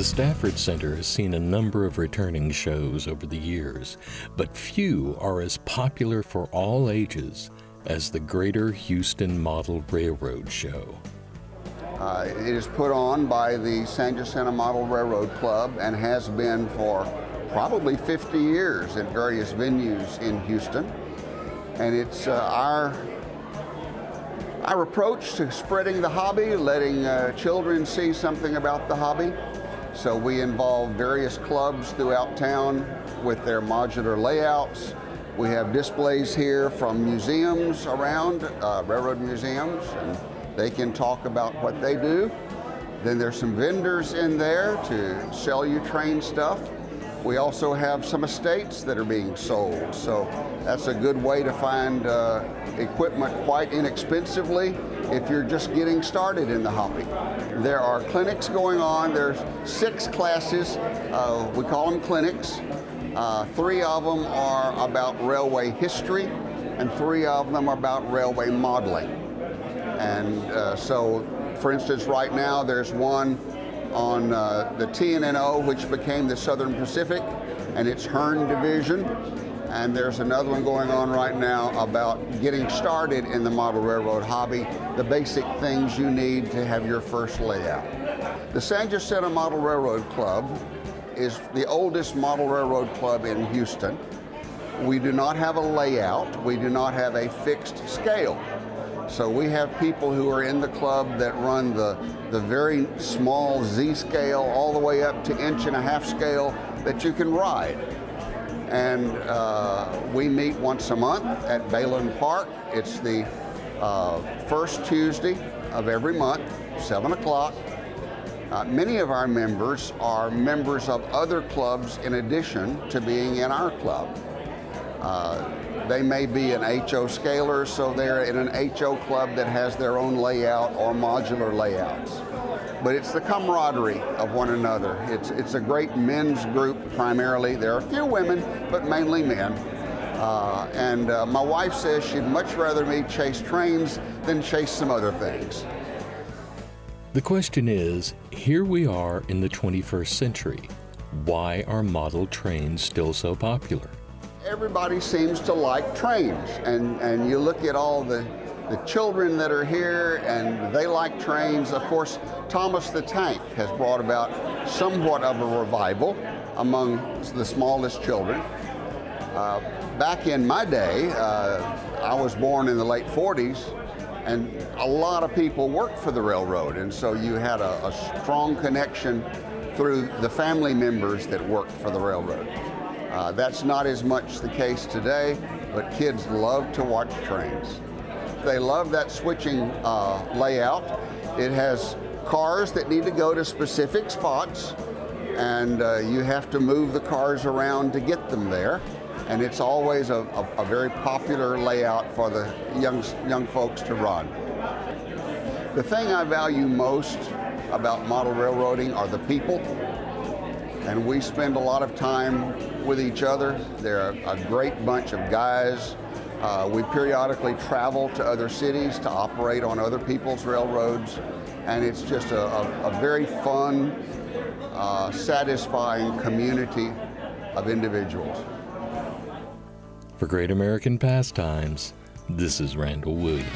The Stafford Center has seen a number of returning shows over the years, but few are as popular for all ages as the Greater Houston Model Railroad Show. It is put on by the San Jacinto Model Railroad Club and has been for probably 50 years at various venues in Houston. And it's our approach to spreading the hobby, letting children see something about the hobby. So we involve various clubs throughout town with their modular layouts. We have displays here from museums around, railroad museums, and they can talk about what they do. Then there's some vendors in there to sell you train stuff. We also have some estates that are being sold, so that's a good way to find equipment quite inexpensively if you're just getting started in the hobby. There are clinics going on. There's 6 classes. We call them clinics. 3 of them are about railway history, and 3 of them are about railway modeling. And so, for instance, right now there's one on the TNNO, which became the Southern Pacific, and its Hearn division. And there's another one going on right now about getting started in the model railroad hobby, the basic things you need to have your first layout. The San Jacinto Model Railroad Club is the oldest model railroad club in Houston. We do not have a layout. We do not have a fixed scale. So we have people who are in the club that run the very small Z scale all the way up to 1.5-inch scale that you can ride. And we meet once a month at Bayland Park. It's the first Tuesday of every month, 7 o'clock. Many of our members are members of other clubs in addition to being in our club. They may be an HO scaler, so they're in an HO club that has their own layout or modular layouts. But it's the camaraderie of one another. It's a great men's group primarily. There are a few women, but mainly men. And my wife says she'd much rather me chase trains than chase some other things. The question is, here we are in the 21st century. Why are model trains still so popular? Everybody seems to like trains, and you look at all the children that are here and they like trains. Of course, Thomas the Tank has brought about somewhat of a revival among the smallest children. Back in my day, I was born in the late 40s, and a lot of people worked for the railroad, and so you had a strong connection through the family members that worked for the railroad. That's not as much the case today, but kids love to watch trains. They love that switching layout. It has cars that need to go to specific spots, and you have to move the cars around to get them there. And it's always a very popular layout for the young folks to run. The thing I value most about model railroading are the people. And we spend a lot of time with each other. They're a great bunch of guys. We periodically travel to other cities to operate on other people's railroads. And it's just a very fun, satisfying community of individuals. For Great American Pastimes, this is Randall Williams.